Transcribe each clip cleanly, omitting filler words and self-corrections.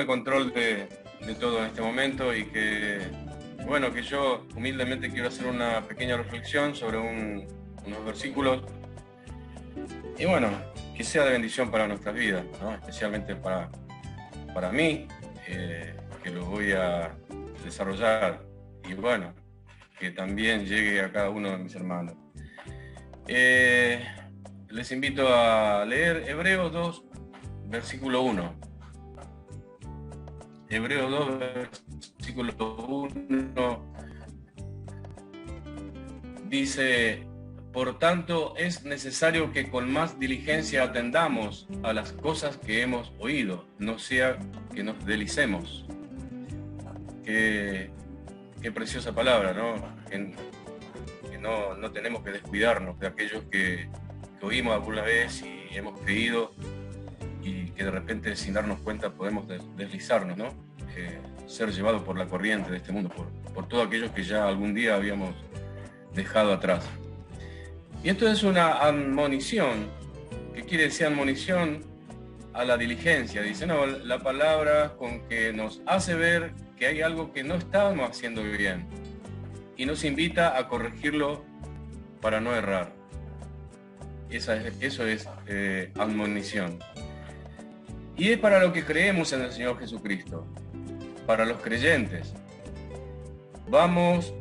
tome control de todo en este momento y que, bueno, que yo humildemente quiero hacer una pequeña reflexión sobre unos versículos y bueno, que sea de bendición para nuestras vidas, ¿no? Especialmente para mí, que lo voy a desarrollar y bueno, que también llegue a cada uno de mis hermanos. Les invito a leer Hebreos 2, versículo 1. Hebreos 2, versículo 1 dice: por tanto, es necesario que con más diligencia atendamos a las cosas que hemos oído, no sea que nos deslicemos. Qué preciosa palabra, ¿no? Que no tenemos que descuidarnos de aquellos que oímos alguna vez y hemos creído y que de repente sin darnos cuenta podemos deslizarnos, ¿no? Ser llevados por la corriente de este mundo, por todos aquellos que ya algún día habíamos dejado atrás. Y esto es una admonición. ¿Qué quiere decir admonición? A la diligencia. Dice, no, la palabra con que nos hace ver que hay algo que no estamos haciendo bien y nos invita a corregirlo para no errar. Eso es admonición. Y es para lo que creemos en el Señor Jesucristo, para los creyentes. Vamos,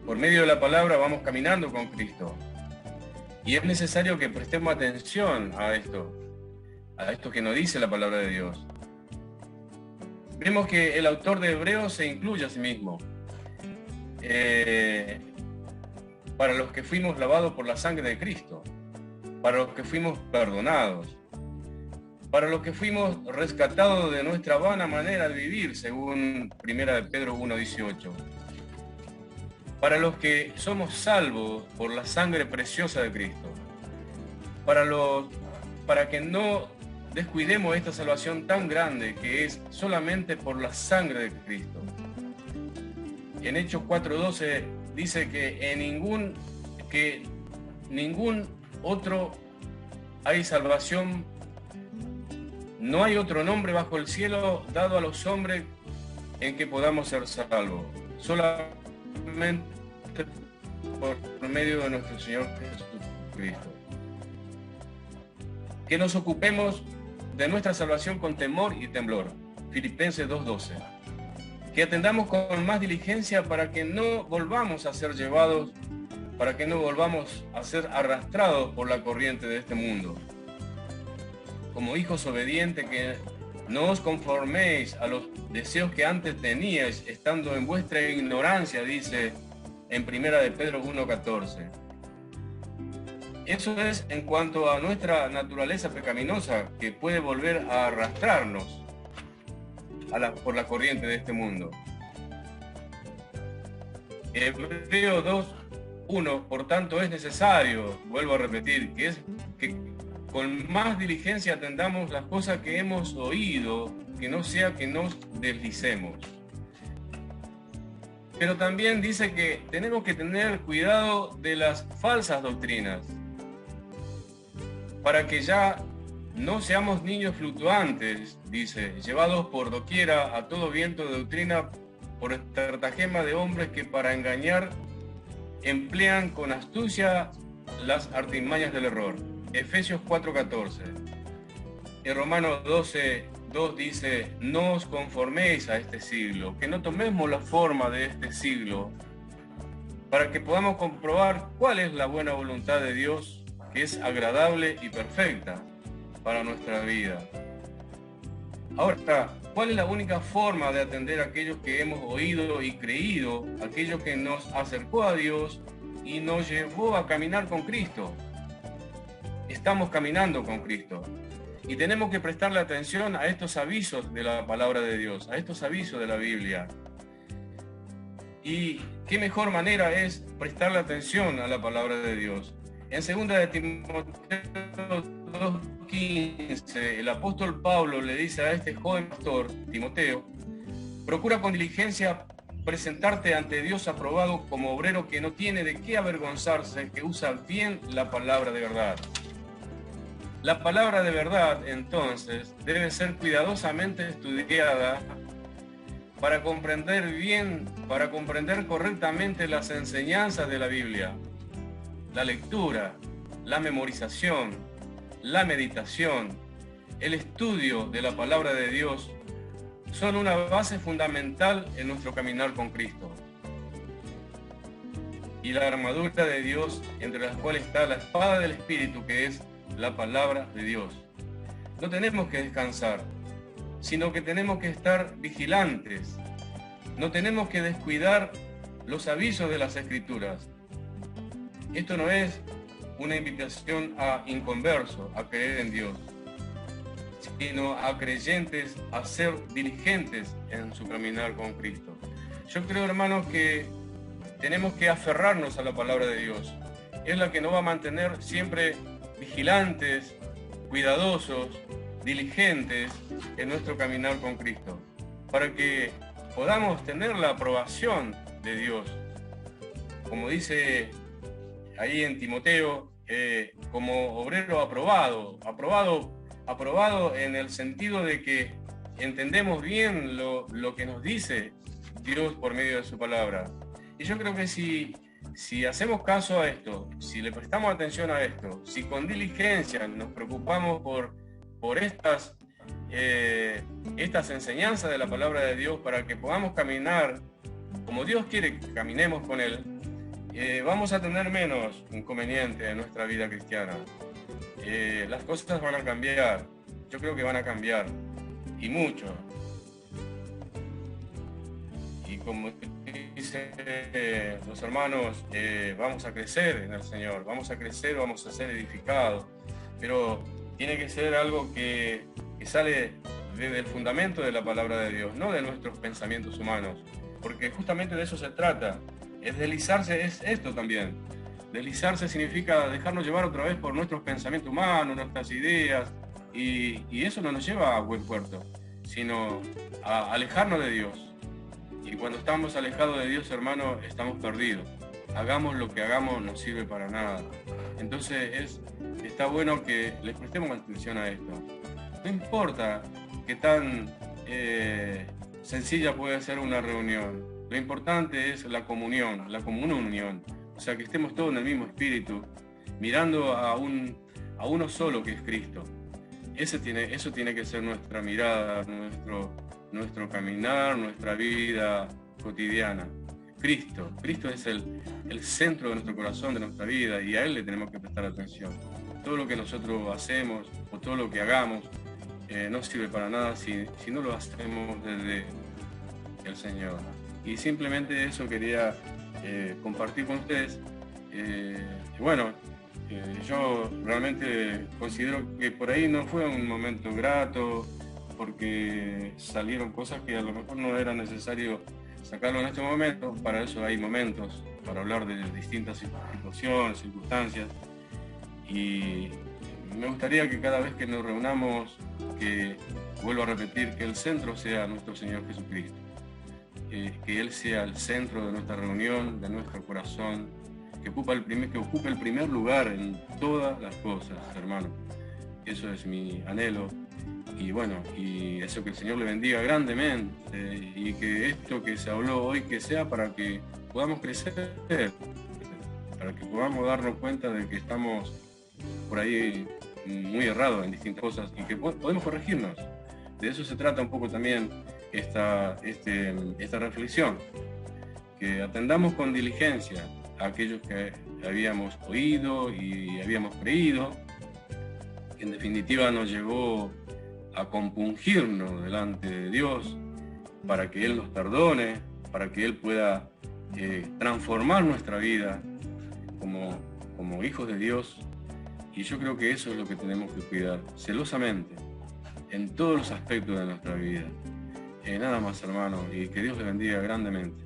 por medio de la palabra, vamos caminando con Cristo. Y es necesario que prestemos atención a esto que nos dice la palabra de Dios. Vemos que el autor de Hebreos se incluye a sí mismo. Para los que fuimos lavados por la sangre de Cristo, para los que fuimos perdonados, para los que fuimos rescatados de nuestra vana manera de vivir, según 1 de Pedro 1:18, para los que somos salvos por la sangre preciosa de Cristo, para que no descuidemos esta salvación tan grande que es solamente por la sangre de Cristo. En Hechos 4:12 dice que ningún otro hay salvación, no hay otro nombre bajo el cielo dado a los hombres en que podamos ser salvos, solamente por medio de nuestro Señor Jesucristo. Que nos ocupemos de nuestra salvación con temor y temblor, Filipenses 2:12. Que atendamos con más diligencia para que no volvamos a ser llevados, para que no volvamos a ser arrastrados por la corriente de este mundo. Como hijos obedientes, que no os conforméis a los deseos que antes teníais, estando en vuestra ignorancia, dice en 1 de Pedro 1:14. Eso es en cuanto a nuestra naturaleza pecaminosa, que puede volver a arrastrarnos por la corriente de este mundo. Hebreos 2:1, por tanto es necesario, vuelvo a repetir, que con más diligencia atendamos las cosas que hemos oído, que no sea que nos deslicemos. Pero también dice que tenemos que tener cuidado de las falsas doctrinas, para que ya no seamos niños fluctuantes, dice, llevados por doquiera a todo viento de doctrina por estratagema de hombres que para engañar emplean con astucia las artimañas del error. Efesios 4:14. En Romanos 12:2 dice, no os conforméis a este siglo, que no tomemos la forma de este siglo, para que podamos comprobar cuál es la buena voluntad de Dios, que es agradable y perfecta para nuestra vida. Ahora, ¿cuál es la única forma de atender a aquellos que hemos oído y creído, aquellos que nos acercó a Dios y nos llevó a caminar con Cristo? Estamos caminando con Cristo y tenemos que prestarle atención a estos avisos de la palabra de Dios, a estos avisos de la Biblia. Y qué mejor manera es prestarle atención a la palabra de Dios. En 2 de Timoteo 2:15, el apóstol Pablo le dice a este joven pastor, Timoteo, procura con diligencia presentarte ante Dios aprobado como obrero que no tiene de qué avergonzarse, que usa bien la palabra de verdad. La palabra de verdad, entonces, debe ser cuidadosamente estudiada para comprender bien, para comprender correctamente las enseñanzas de la Biblia. La lectura, la memorización, la meditación, el estudio de la palabra de Dios son una base fundamental en nuestro caminar con Cristo. Y la armadura de Dios, entre las cuales está la espada del Espíritu, que es la palabra de Dios. No tenemos que descansar, sino que tenemos que estar vigilantes. No tenemos que descuidar los avisos de las Escrituras. Esto no es una invitación a inconversos a creer en Dios, sino a creyentes a ser diligentes en su caminar con Cristo. Yo creo, hermanos, que tenemos que aferrarnos a la palabra de Dios. Es la que nos va a mantener siempre vigilantes, cuidadosos, diligentes en nuestro caminar con Cristo, para que podamos tener la aprobación de Dios. Como dice ahí en Timoteo, como obrero aprobado en el sentido de que entendemos bien lo que nos dice Dios por medio de su palabra. Y yo creo que si hacemos caso a esto, si le prestamos atención a esto, si con diligencia nos preocupamos por estas enseñanzas de la palabra de Dios para que podamos caminar como Dios quiere que caminemos con Él, vamos a tener menos inconvenientes en nuestra vida cristiana. Las cosas van a cambiar, yo creo que van a cambiar, y mucho. Y como dicen los hermanos, vamos a crecer en el Señor, vamos a crecer, vamos a ser edificados, pero tiene que ser algo que sale desde el fundamento de la palabra de Dios, no de nuestros pensamientos humanos, porque justamente de eso se trata. Es deslizarse, es esto también. Deslizarse significa dejarnos llevar otra vez por nuestros pensamientos humanos, nuestras ideas, y eso no nos lleva a buen puerto, sino a alejarnos de Dios. Y cuando estamos alejados de Dios, hermano, estamos perdidos. Hagamos lo que hagamos, no sirve para nada. Entonces está bueno que les prestemos atención a esto. No importa qué tan sencilla puede ser una reunión. Lo importante es la comunión, una unión. O sea, que estemos todos en el mismo espíritu, mirando a uno solo, que es Cristo. Eso tiene que ser nuestra mirada, nuestro caminar, nuestra vida cotidiana. Cristo es el centro de nuestro corazón, de nuestra vida, y a Él le tenemos que prestar atención. Todo lo que nosotros hacemos o todo lo que hagamos no sirve para nada si no lo hacemos desde el Señor. Y simplemente eso quería compartir con ustedes. Yo realmente considero que por ahí no fue un momento grato, porque salieron cosas que a lo mejor no era necesario sacarlo en este momento. Para eso hay momentos, para hablar de distintas situaciones, circunstancias. Y me gustaría que cada vez que nos reunamos, que vuelvo a repetir, que el centro sea nuestro Señor Jesucristo. Que Él sea el centro de nuestra reunión, de nuestro corazón, que ocupe el primer lugar en todas las cosas, hermano. Eso es mi anhelo. Y bueno, y eso, que el Señor le bendiga grandemente, y que esto que se habló hoy, que sea para que podamos crecer, para que podamos darnos cuenta de que estamos por ahí muy errados en distintas cosas y que podemos corregirnos. De eso se trata un poco también esta reflexión, que atendamos con diligencia a aquellos que habíamos oído y habíamos creído, que en definitiva nos llevó a compungirnos delante de Dios, para que Él nos perdone, para que Él pueda transformar nuestra vida como hijos de Dios. Y yo creo que eso es lo que tenemos que cuidar celosamente en todos los aspectos de nuestra vida. Nada más, hermano, y que Dios le bendiga grandemente.